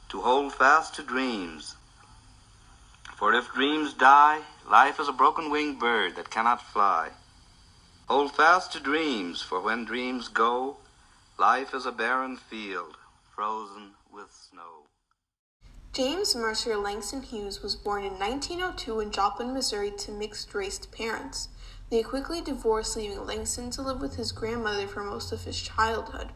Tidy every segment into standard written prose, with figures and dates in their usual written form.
to hold fast to dreams. For if dreams die, life is a broken-winged bird that cannot fly. Hold fast to dreams, for when dreams go, life is a barren field, frozen with snow. James Mercer Langston Hughes was born in 1902 in Joplin, Missouri to mixed-race parents. They quickly divorced, leaving Langston to live with his grandmother for most of his childhood.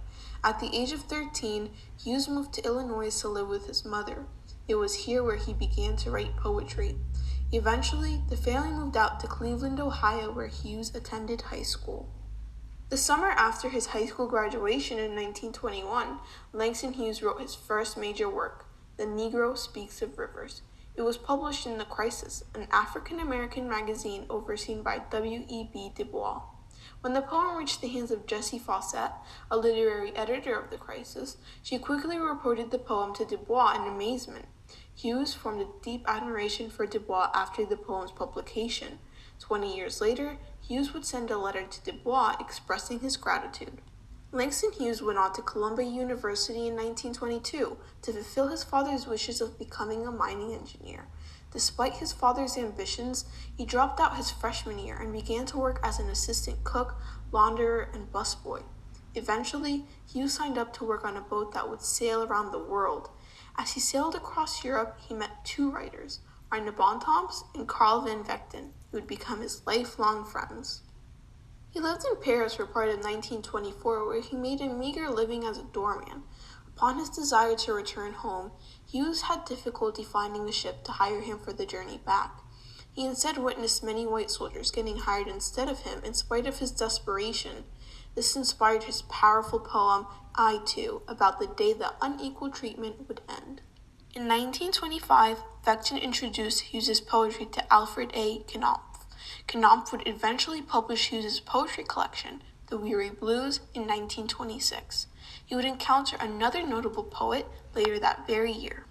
At the age of 13, Hughes moved to Illinois to live with his mother. It was here where he began to write poetry. Eventually, the family moved out to Cleveland, Ohio, where Hughes attended high school. The summer after his high school graduation in 1921, Langston Hughes wrote his first major work, The Negro Speaks of Rivers. It was published in The Crisis, an African-American magazine overseen by W.E.B. Du Bois. When the poem reached the hands of Jessie Fawcett, a literary editor of The Crisis, she quickly reported the poem to Du Bois in amazement. Hughes formed a deep admiration for Du Bois after the poem's publication. 20 years later, Hughes would send a letter to Du Bois expressing his gratitude. Langston Hughes went on to Columbia University in 1922 to fulfill his father's wishes of becoming a mining engineer. Despite his father's ambitions, he dropped out his freshman year and began to work as an assistant cook, launderer, and busboy. Eventually, Hughes signed up to work on a boat that would sail around the world. As he sailed across Europe, he met two writers, Arne Bontemps and Carl van Vechten, who would become his lifelong friends. He lived in Paris for part of 1924, where he made a meager living as a doorman. Upon his desire to return home, Hughes had difficulty finding a ship to hire him for the journey back. He instead witnessed many white soldiers getting hired instead of him in spite of his desperation. This inspired his powerful poem, I Too, about the day that unequal treatment would end. In 1925, Vechten introduced Hughes's poetry to Alfred A. Knopf. Knopf would eventually publish Hughes's poetry collection, The Weary Blues, in 1926. He would encounter another notable poet later that very year.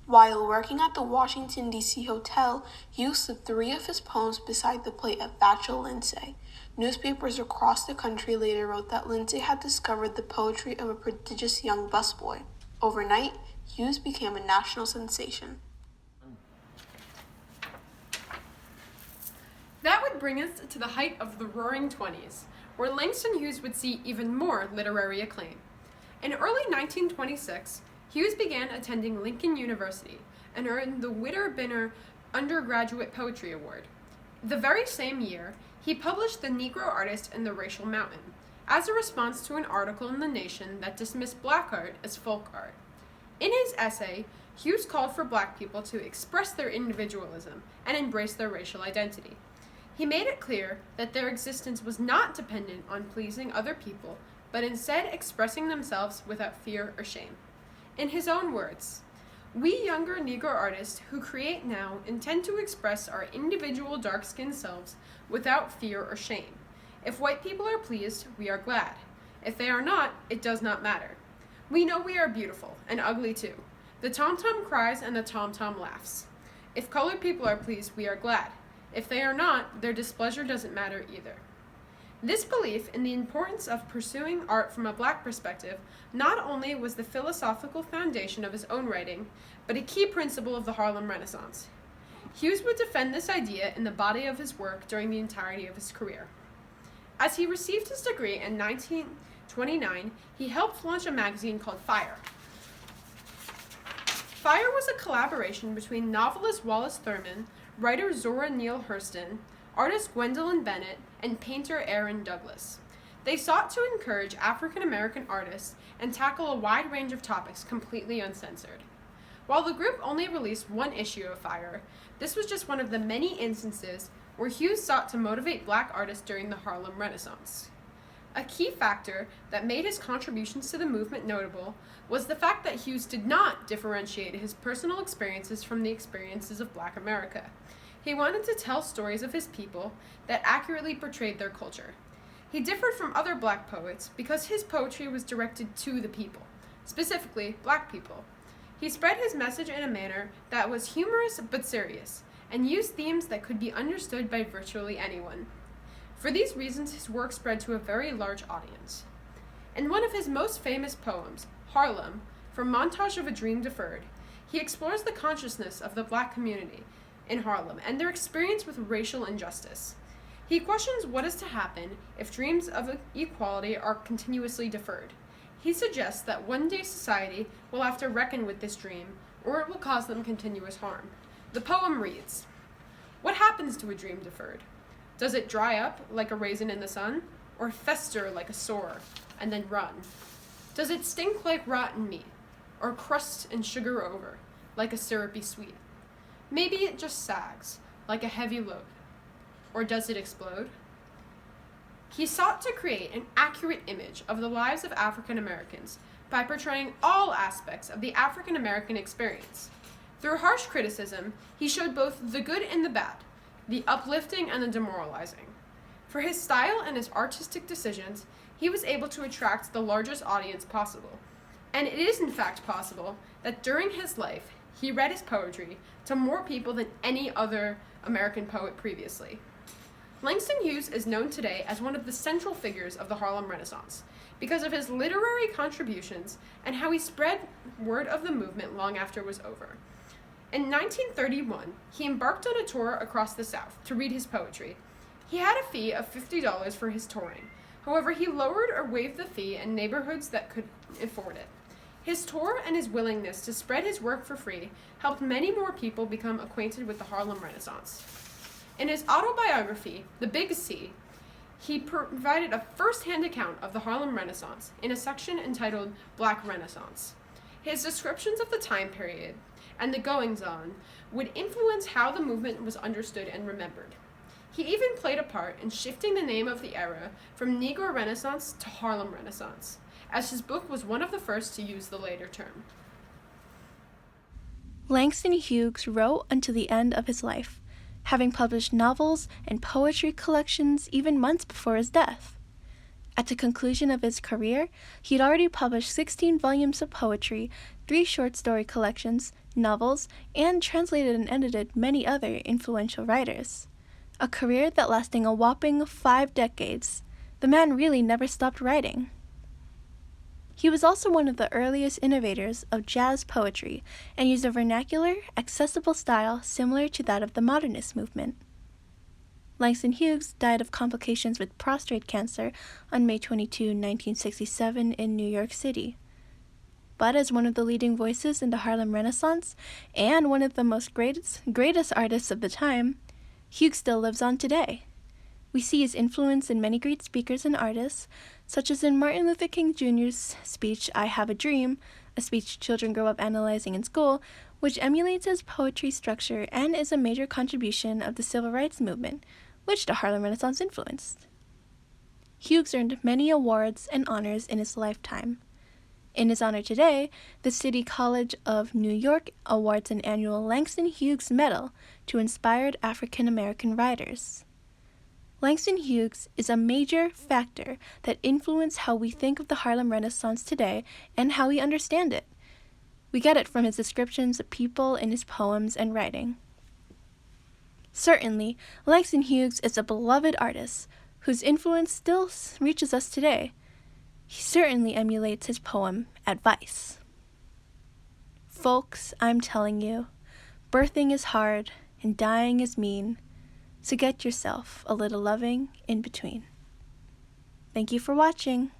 While working at the Washington, D.C. hotel, Hughes stood 3 of his poems beside the plate of Vachel Lindsay. Newspapers across the country later wrote that Lindsay had discovered the poetry of a prodigious young busboy. Overnight, Hughes became a national sensation. That would bring us to the height of the Roaring Twenties, where Langston Hughes would see even more literary acclaim. In early 1926, Hughes began attending Lincoln University and earned the Witter-Bynner Undergraduate Poetry Award. The very same year, he published The Negro Artist and the Racial Mountain, as a response to an article in The Nation that dismissed black art as folk art. In his essay, Hughes called for black people to express their individualism and embrace their racial identity. He made it clear that their existence was not dependent on pleasing other people, but instead expressing themselves without fear or shame. In his own words, "We younger Negro artists who create now intend to express our individual dark-skinned selves without fear or shame. If white people are pleased, we are glad. If they are not, it does not matter. We know we are beautiful, and ugly too. The tom-tom cries and the tom-tom laughs. If colored people are pleased, we are glad. If they are not, their displeasure doesn't matter either." This belief in the importance of pursuing art from a black perspective not only was the philosophical foundation of his own writing, but a key principle of the Harlem Renaissance. Hughes would defend this idea in the body of his work during the entirety of his career. As he received his degree in 1929, he helped launch a magazine called Fire. Fire was a collaboration between novelist Wallace Thurman, writer Zora Neale Hurston, artist Gwendolyn Bennett, and painter Aaron Douglas. They sought to encourage African American artists and tackle a wide range of topics completely uncensored. While the group only released one issue of Fire, this was just one of the many instances where Hughes sought to motivate black artists during the Harlem Renaissance. A key factor that made his contributions to the movement notable was the fact that Hughes did not differentiate his personal experiences from the experiences of Black America. He wanted to tell stories of his people that accurately portrayed their culture. He differed from other black poets because his poetry was directed to the people, specifically black people. He spread his message in a manner that was humorous but serious, and used themes that could be understood by virtually anyone. For these reasons, his work spread to a very large audience. In one of his most famous poems, Harlem, from Montage of a Dream Deferred, he explores the consciousness of the Black community in Harlem and their experience with racial injustice. He questions what is to happen if dreams of equality are continuously deferred. He suggests that one day society will have to reckon with this dream, or it will cause them continuous harm. The poem reads, "What happens to a dream deferred? Does it dry up like a raisin in the sun, or fester like a sore and then run? Does it stink like rotten meat, or crust and sugar over like a syrupy sweet? Maybe it just sags like a heavy load, or does it explode?" He sought to create an accurate image of the lives of African Americans by portraying all aspects of the African American experience. Through harsh criticism, he showed both the good and the bad, the uplifting and the demoralizing. For his style and his artistic decisions, he was able to attract the largest audience possible. And it is in fact possible that during his life, he read his poetry to more people than any other American poet previously. Langston Hughes is known today as one of the central figures of the Harlem Renaissance because of his literary contributions and how he spread word of the movement long after it was over. In 1931, he embarked on a tour across the South to read his poetry. He had a fee of $50 for his touring. However, he lowered or waived the fee in neighborhoods that could afford it. His tour and his willingness to spread his work for free helped many more people become acquainted with the Harlem Renaissance. In his autobiography, The Big C, he provided a first-hand account of the Harlem Renaissance in a section entitled Black Renaissance. His descriptions of the time period and the goings-on would influence how the movement was understood and remembered. He even played a part in shifting the name of the era from Negro Renaissance to Harlem Renaissance, as his book was one of the first to use the later term. Langston Hughes wrote until the end of his life, having published novels and poetry collections even months before his death. At the conclusion of his career, he had already published 16 volumes of poetry, 3 short story collections, novels, and translated and edited many other influential writers. A career that lasting a whopping 5 decades. The man really never stopped writing. He was also one of the earliest innovators of jazz poetry and used a vernacular, accessible style similar to that of the modernist movement. Langston Hughes died of complications with prostate cancer on May 22, 1967 in New York City. But as one of the leading voices in the Harlem Renaissance and one of the greatest artists of the time, Hughes still lives on today. We see his influence in many great speakers and artists, such as in Martin Luther King Jr.'s speech, "I Have a Dream," a speech children grow up analyzing in school, which emulates his poetry structure and is a major contribution of the civil rights movement, which the Harlem Renaissance influenced. Hughes earned many awards and honors in his lifetime. In his honor today, the City College of New York awards an annual Langston Hughes Medal to inspired African American writers. Langston Hughes is a major factor that influenced how we think of the Harlem Renaissance today and how we understand it. We get it from his descriptions of people in his poems and writing. Certainly, Langston Hughes is a beloved artist whose influence still reaches us today. He certainly emulates his poem, Advice. Folks, I'm telling you, birthing is hard and dying is mean, so get yourself a little loving in between. Thank you for watching.